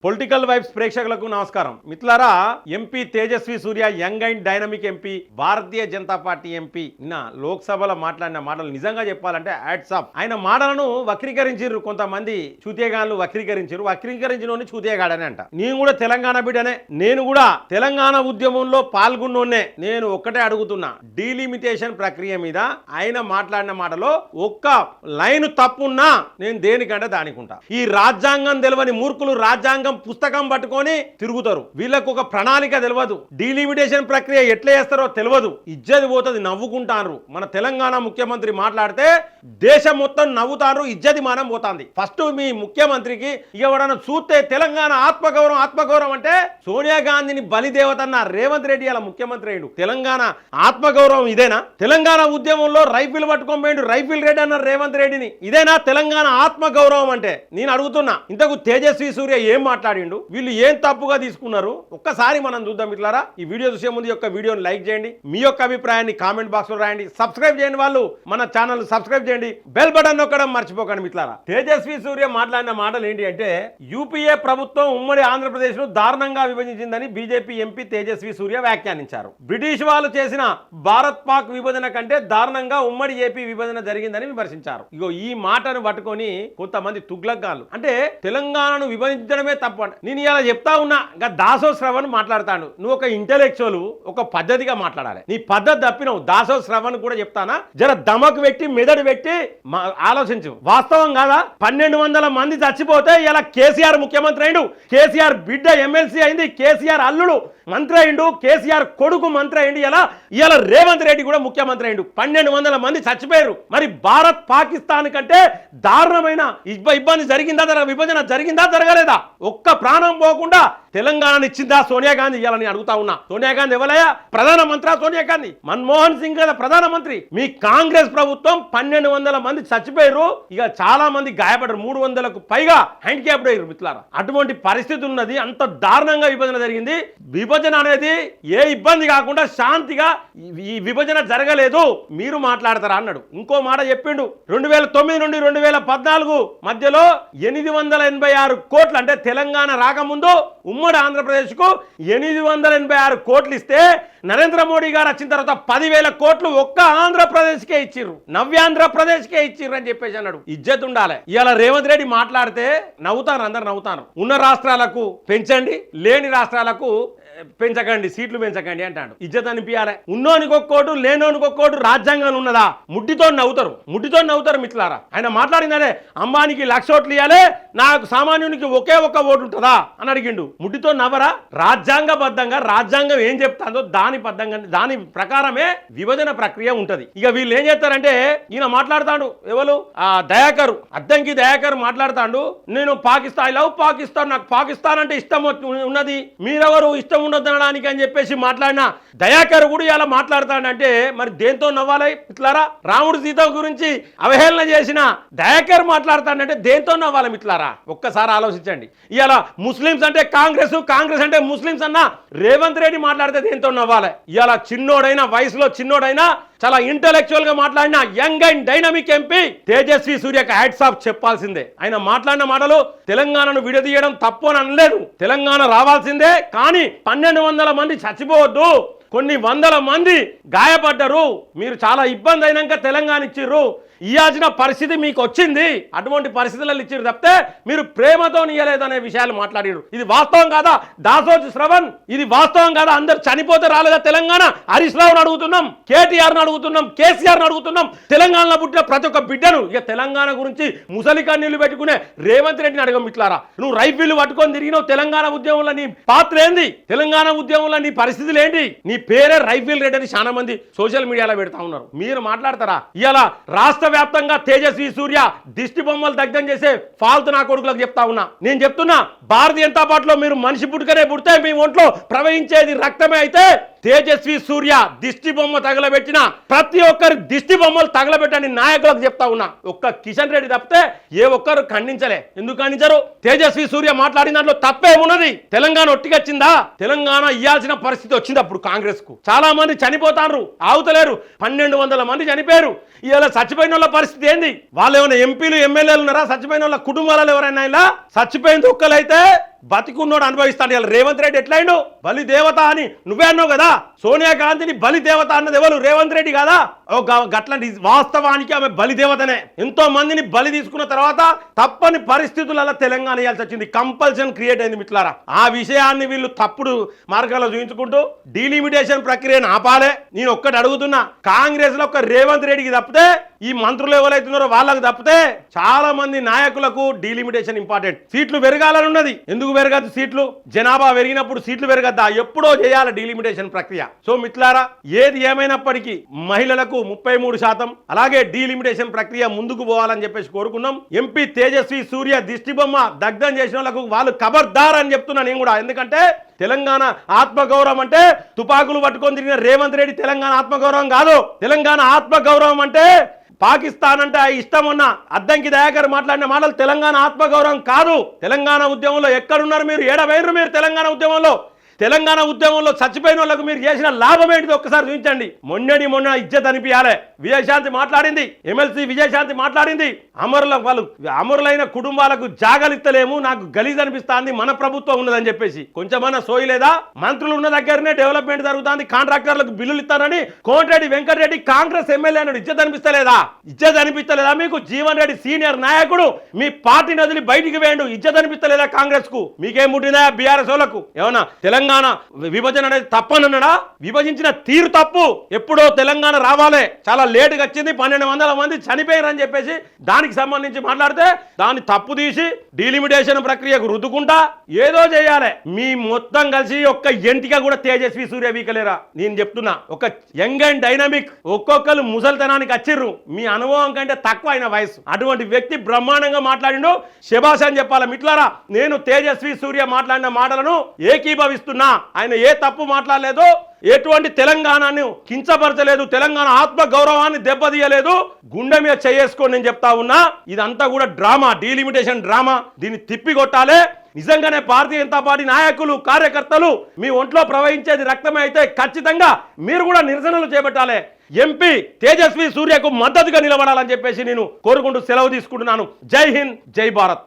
Political vibes ప్రేక్షకులకు నమస్కారం. మిత్రులారా, MP Tejasvi Surya young and dynamic MP, Bharatiya Janata party MP నిన్న లోక్సభలో మాట్లాడిన మాటలు నిజంగా చెప్పాలంటే హ్యాట్స్ ఆఫ్. ఆయన మాటలను వక్రీకరించారు కొంతమంది, చూతేగాళ్ళు వక్రీకరించిన చూతేగాడని అంట. నేను కూడా తెలంగాణ బిడ్డనే, నేను కూడా తెలంగాణ ఉద్యమంలో పాల్గొన్నోనే. నేను ఒక్కటే అడుగుతున్నా, డీలిమిటేషన్ ప్రక్రియ మీద ఆయన మాట్లాడిన మాటలో ఒక్క లైన్ తప్పున్నా నేను దేనికంటే దానికుంటా. ఈ రాజ్యాంగం తెలియని మూర్ఖులు రాజ్యాంగం పుస్తకం పట్టుకొని తిరుగుతారు. వీళ్ళకు ఒక ప్రణాళిక తెలియదు, డీలిమిటేషన్ ప్రక్రియ ఎట్లా చేస్తారో తెలియదు. ఇజ్జతి పోతుంది, నవ్వుకుంటారు. మన తెలంగాణ ముఖ్యమంత్రి మాట్లాడితే దేశం మొత్తం నవ్వుతారు, ఇజ్జతి మానం పోతుంది. ఫస్ట్ మీ ముఖ్యమంత్రికి ఎవడన్నా చూస్తే తెలంగాణ ఆత్మగౌరవం అంటే సోనియా గాంధీని బలిదేవత అన్న రేవంత్ రెడ్డి అలా ముఖ్యమంత్రి అయ్యాడు. తెలంగాణ ఆత్మగౌరవం ఇదేనా? తెలంగాణ ఉద్యమంలో రైఫిల్ పట్టుకొని పోయిండు రైఫిల్ రెడ్డి అన్న రేవంత్ రెడ్డిని. ఇదేనా తెలంగాణ ఆత్మగౌరవం అంటే? నేను అడుగుతున్నా. ఇంతకు తేజస్వి సూర్య ఏం మాట్లాడిండు, వీళ్ళు ఏం తప్పుగా తీసుకున్నారు ఒక్కసారి మనం చూద్దాం. మిత్రులారా, ఈ వీడియో చూసే ముందు యొక్క వీడియోని లైక్ చేయండి, మీ యొక్క అభిప్రాయాన్ని కామెంట్ బాక్స్ లో రాయండి. సబ్స్క్రైబ్ చేయని వాళ్ళు మన ఛానల్ సబ్స్క్రైబ్ చేయండి, బెల్ బటన్ నొక్కడం మర్చిపోకండి. మిత్రులారా, తేజస్వి సూర్య మాట్లాడిన మాటలు ఏంటి అంటే, యూపీఏ ప్రభుత్వం ఉమ్మడి ఆంధ్రప్రదేశ్ ను దారుణంగా విభజించిందని బీజేపీ ఎంపీ తేజస్వి సూర్య వ్యాఖ్యానించారు. బ్రిటిష్ వాళ్ళు చేసిన భారత్ పాక్ విభజన కంటే దారుణంగా ఉమ్మడి ఏపీ విభజన జరిగిందని విమర్శించారు. ఇగో ఈ మాటను పట్టుకొని కొంతమంది తుగ్లక్గాళ్ళు అంటే తెలంగాణను విభజించడమే తప్పు. నేను ఇలా చెప్తా ఉన్నా, ఇంకా దాసో శ్రవణ్ మాట్లాడతాను. నువ్వు ఒక ఇంటెలెక్చువల్, ఒక పద్ధతిగా మాట్లాడాలి. నీ పద్ధతి తప్పినవు. దాసో శ్రవణ్ కూడా చెప్తానా, జర దమకు పెట్టి మెదడు పెట్టి ఆలోచించు. వాస్తవం కాదా? 1200 మంది చచ్చిపోతే ఇలా కేసీఆర్ ముఖ్యమంత్రి అయిండు, కేసీఆర్ బిడ్డ ఎమ్మెల్సీ అయింది, కేసీఆర్ అల్లుడు మంత్రి అయిండు, కేసీఆర్ కొడుకు మంత్రి అయింది. ఇలా రేవంత్ రెడ్డి కూడా ముఖ్యమంత్రి అయిండు. 1200 మంది చచ్చిపోయారు. మరి భారత్ పాకిస్తాన్ కంటే దారుణమైన ఇబ్బంది జరిగిందా? విభజన జరిగిందా? జరగలేదా? ఒక్క ప్రాణం పోకుండా తెలంగాణ ఇచ్చిందా సోనియా గాంధీ? ఇవ్వాలని అడుగుతా ఉన్నా. సోనియా గాంధీ ఎవరయ్యా? ప్రధానమంత్రి సోనియా గాంధీ. మన్మోహన్ సింగ్ కదా ప్రధానమంత్రి. మీ కాంగ్రెస్ ప్రభుత్వం 1200 మంది చచ్చిపోయారు, ఇక చాలా మంది గాయపడ్డారు, 300కు పైగా హ్యాండిక్యాప్డ్ అయ్యారు. మిత్రులారా, అటువంటి పరిస్థితి ఉన్నది. అంత దారుణంగా విభజన జరిగింది. విభజన అనేది ఏ ఇబ్బంది కాకుండా శాంతిగా ఈ విభజన జరగలేదు, మీరు మాట్లాడతారా అన్నాడు. ఇంకో మాట చెప్పిండు. 2009 నుండి 2014 మధ్యలో 886 కోట్లు, అంటే తెలంగాణ రాకముందు ఉమ్మడి ఆంధ్రప్రదేశ్ కు 886 కోట్లు ఇస్తే నరేంద్ర మోడీ గారు వచ్చిన తర్వాత 10,000 కోట్లు ఒక్క ఆంధ్రప్రదేశ్కే ఇచ్చిర్రు, నవ్యాంధ్రప్రదేశ్కే ఇచ్చిర్రు అని చెప్పేసి అన్నాడు. ఇజ్జత్ ఉండాలి. ఇవాళ రేవంత్ రెడ్డి మాట్లాడితే నవ్వుతారు, అందరు నవ్వుతారు. ఉన్న రాష్ట్రాలకు పెంచండి, లేని రాష్ట్రాలకు పెంచకండి, సీట్లు పెంచకండి అంటాడు. ఇజ్జత్ అనిపించాలి. ఉన్నోనికి ఒక్కోటు, లేనోనికి ఒక్కోటు రాజ్యాంగం ఉన్నదా? ముడ్డితో నవ్వుతారు మిత్రులారా. ఆయన మాట్లాడిందనే, అంబానీకి 1,00,000 ఓట్లు ఇవ్వాలి, నాకు సామాన్యునికి ఒకే ఒక్క ఓటు ఉంటుందా అని అడిగిండు. ముడ్డితో నవ్వరా? రాజ్యాంగబద్ధంగా రాజ్యాంగం ఏం చెప్తాందో దాని ప్రకారమే విభజన ప్రక్రియ ఉంటది. ఇక వీళ్ళు ఏం చేస్తారంటే, ఈయన మాట్లాడతాడు, ఎవరు దయాకర్, అద్దంకి దయాకర్ మాట్లాడతాడు, నేను పాకిస్తాన్, ఐ లవ్ పాకిస్తాన్, నాకు పాకిస్తాన్ అంటే ఇష్టం ఉన్నది, మీరెవరు ఇష్టం ఉండదనడానికి అని చెప్పేసి మాట్లాడిన దయాకర్ కూడా ఇలా మాట్లాడతాడంటే మరి దేంతో నవ్వాలి మిత్రులారా? రాముడు సీత గురించి అవహేళన చేసిన దయాకర్ మాట్లాడతాడంటే దేంతో నవ్వాలి మిత్రులారా? ఒక్కసారి ఆలోచించండి. ఇలా ముస్లింస్ అంటే కాంగ్రెస్ అంటే ముస్లింస్ అన్న రేవంత్ రెడ్డి మాట్లాడితే దేంతో నవ్వాలి? ఇలా చిన్నోడైనా, వయసులో చిన్నోడైనా చాలా ఇంటెలెక్చువల్ గా మాట్లాడిన young and dynamic MP Tejasvi సూర్యకి హ్యాట్స్ ఆఫ్ చెప్పాల్సిందే. ఆయన మాట్లాడిన మాటలు తెలంగాణను విడదీయడం తప్పు అని అనలేదు. తెలంగాణ రావాల్సిందే, కానీ 1200 మంది చచ్చిపోవద్దు, కొన్ని వందల మంది గాయపడ్డారు, మీరు చాలా ఇబ్బంది అయినాక తెలంగాణ ఇచ్చిర్రు, ఇయ్యాల్సిన పరిస్థితి మీకు వచ్చింది, అటువంటి పరిస్థితులలో ఇచ్చిర్రు తప్పితే మీరు ప్రేమతో ఇయ్యలేదనే విషయాలు మాట్లాడారు. ఇది వాస్తవం కాదా? దాసోజు శ్రవణ్, ఇది వాస్తవం కాదా? అందరు చనిపోతే రాలేదా తెలంగాణ? హరీష్ రావును అడుగుతున్నాం, కేటీఆర్ను అడుగుతున్నాం, కేసీఆర్ను అడుగుతున్నాం, తెలంగాణలో పుట్టిన ప్రతి ఒక్క బిడ్డను. ఇక తెలంగాణ గురించి ముసలి కన్నీళ్లు పెట్టుకునే రేవంత్ రెడ్డిని అడగం. మిత్రులారా, నువ్వు రైఫిల్ పట్టుకొని తిరిగినావు, తెలంగాణ ఉద్యమంలో నీ పాత్ర ఏంది? తెలంగాణ ఉద్యమంలో నీ పరిస్థితులు ఏంటి? నీ పేరే రైఫిల్ రెడ్డి అని చాలా మంది సోషల్ మీడియాలో పెడతా ఉన్నారు. మీరు మాట్లాడతారా? ఇలా రాష్ట్ర వ్యాప్తంగా తేజస్వి సూర్య దిష్టి బొమ్మలు దగ్ధం చేసే ఫాల్తు నా కొడుకులకు చెప్తా ఉన్నా. నేను చెప్తున్నా, భారతీయ జనతా పార్టీలో మీరు మనిషి పుడితే మీ ఒంట్లో ప్రవహించేది రక్తమే అయితే తేజస్వి సూర్య దిష్టి బొమ్మ తగలబెట్టిన ప్రతి ఒక్కరి దిష్టి బొమ్మలు తగలబెట్టని నాయకులకు చెప్తా ఉన్నా. ఒక్క కిషన్ రెడ్డి తప్పితే ఏ ఒక్కరు ఖండించలే. ఎందుకు ఖండించరు? తేజస్వి సూర్య మాట్లాడిన దాంట్లో తప్పేమున్నది? తెలంగాణ ఒట్టిగొచ్చిందా? తెలంగాణ ఇయ్యాల్సిన పరిస్థితి వచ్చింది అప్పుడు కాంగ్రెస్ కు. చాలా మంది చనిపోతారు, ఆగుతలేరు, 1200 మంది చనిపోయారు. ఇలా చచ్చిపోయిన వాళ్ళ పరిస్థితి ఏంది? వాళ్ళు ఏమైనా ఎంపీలు ఎమ్మెల్యేలు ఉన్నారా? చచ్చిపోయిన వాళ్ళ కుటుంబాలలో ఎవరైనా ఇలా చచ్చిపోయిన ఒక్కలైతే బతికున్నోడు అనుభవిస్తాడు. ఇలా రేవంత్ రెడ్డి ఎట్లయిండు బలి దేవత అని నువ్వే అన్నావు కదా. సోనియా గాంధీని బలి దేవత అన్నది ఎవరు? రేవంత్ రెడ్డి కదా. గట్లాంటి వాస్తవానికి ఆమె బలి దేవతనే. ఎంతో మందిని బలి తీసుకున్న తర్వాత తప్పని పరిస్థితులలో తెలంగాణ ఇవ్వాల్సి వచ్చింది. కంపల్షన్ క్రియేట్ అయింది మిత్రులారా. ఆ విషయాన్ని వీళ్ళు తప్పుడు మార్గాల్లో చూపించుకుంటూ డీలిమిటేషన్ ప్రక్రియను ఆపాలే. నేను ఒక్కటి అడుగుతున్నా, కాంగ్రెస్ లో ఒక రేవంత్ రెడ్డికి తప్పితే, ఈ మంత్రులు ఎవరైతున్నారో వాళ్ళకు తప్పితే చాలా మంది నాయకులకు డీలిమిటేషన్ ఇంపార్టెంట్. సీట్లు పెరగాలని ఉన్నది. ఎందుకు పెరగదు? సీట్లు జనాభా పెరిగినప్పుడు సీట్లు పెరగద్దా? ఎప్పుడో చేయాలి డీలిమిటేషన్ ప్రక్రియ. సో మిత్రులారా, ఏది ఏమైనప్పటికీ మహిళలకు 33%, అలాగే డీలిమిటేషన్ ప్రక్రియ ముందుకు పోవాలని చెప్పేసి కోరుకున్నాం. ఎంపీ తేజస్వి సూర్య దిష్టిబొమ్మ దగ్ధం చేసిన వాళ్ళకు వాళ్ళు ఖబర్దార్ అని చెప్తున్నా నేను కూడా. ఎందుకంటే తెలంగాణ ఆత్మగౌరవం అంటే తుపాకులు పట్టుకొని తిరిగిన రేవంత్ రెడ్డి తెలంగాణ ఆత్మగౌరవం కాదు. తెలంగాణ ఆత్మగౌరవం అంటే పాకిస్తాన్ అంటే ఇష్టం ఉన్న అద్దంకి దయాకర్ మాట్లాడిన మాటలు తెలంగాణ ఆత్మగౌరవం కాదు. తెలంగాణ ఉద్యమంలో ఎక్కడున్నారు మీరు? ఏడవైనరు మీరు తెలంగాణ ఉద్యమంలో. తెలంగాణ ఉద్యమంలో చచ్చిపోయిన వాళ్ళకు మీరు చేసిన లాభం ఏంటిది ఒక్కసారి చూపించండి. మొన్న ఇజ్జత్ అనిపించాలి. విజయశాంతి మాట్లాడింది, ఎమ్మెల్సీ విజయశాంతి మాట్లాడింది, అమరులైన కుటుంబాలకు జాగలిస్తలేము, నాకు గలీజ్ అనిపిస్తుంది, మన ప్రభుత్వం ఉన్నదని చెప్పేసి. కొంచెమన్నా సోయి లేదా? మంత్రులు ఉన్న దగ్గరనే డెవలప్మెంట్ జరుగుతుంది, కాంట్రాక్టర్లకు బిల్లులు ఇస్తానని కోమటిరెడ్డి వెంకటరెడ్డి కాంగ్రెస్ ఎమ్మెల్యే అన్నాడు. ఇజ్జత్ అనిపిస్తలేదా? ఇజ్జత్ అనిపిస్తలేదా మీకు? జీవన్ రెడ్డి సీనియర్ నాయకుడు మీ పార్టీని వదిలి బయటికి వేయండు. ఇజ్జత్ అనిపిస్తలేదా కాంగ్రెస్ కు? మీకేం ముట్టినా బీఆర్ఎస్ వాళ్ళకు? ఏమన్నా తెలంగాణ విభజన అనేది తప్పనన్నాడా? విభజించిన తీరు తప్పు. ఎప్పుడో తెలంగాణ రావాలే, చాలా లేటుగా వచ్చింది, 1200 మంది చనిపోయారని చెప్పేసి దానికి సంబంధించి మాట్లాడితే దాన్ని తప్పు తీసి డీలిమిటేషన్ ప్రక్రియకు రుద్దుకుంటా ఏదో చేయాలి. మీ మొత్తం కలిసి ఒక్క ఎంటిక కూడా తేజస్వి సూర్య వీకలేరా? నేను చెప్తున్నా, ఒక యంగ్ అండ్ డైనమిక్, ఒక్కొక్కరు ముసల్తనానికి వచ్చిర్రు. మీ అనుభవం కంటే తక్కువ అయిన వయసు. అటువంటి వ్యక్తి బ్రహ్మాండంగా మాట్లాడిండు, శభాష్ అని చెప్పాలి. మిత్రులారా, నేను తేజస్వి సూర్య మాట్లాడిన మాటలను ఏకీభవిస్తున్నా. ఆయన ఏ తప్పు మాట్లాడలేదు, ఎటువంటి తెలంగాణను కించపరచలేదు, తెలంగాణ ఆత్మ గౌరవాన్ని దెబ్బతీయలేదు. గుండె మీద చేసుకొని నేను చెప్తా ఉన్నా, ఇదంతా కూడా డ్రామా, డీలిమిటేషన్ డ్రామా. దీన్ని తిప్పికొట్టాలి. నిజంగానే భారతీయ జనతా పార్టీ నాయకులు, కార్యకర్తలు మీ ఒంట్లో ప్రవహించేది రక్తమే అయితే ఖచ్చితంగా మీరు కూడా నిరసనలు చేపట్టాలి. ఎంపీ తేజస్వి సూర్యకు మద్దతుగా నిలబడాలని చెప్పేసి నేను కోరుకుంటూ సెలవు తీసుకుంటున్నాను. జై హింద్, జై భారత్.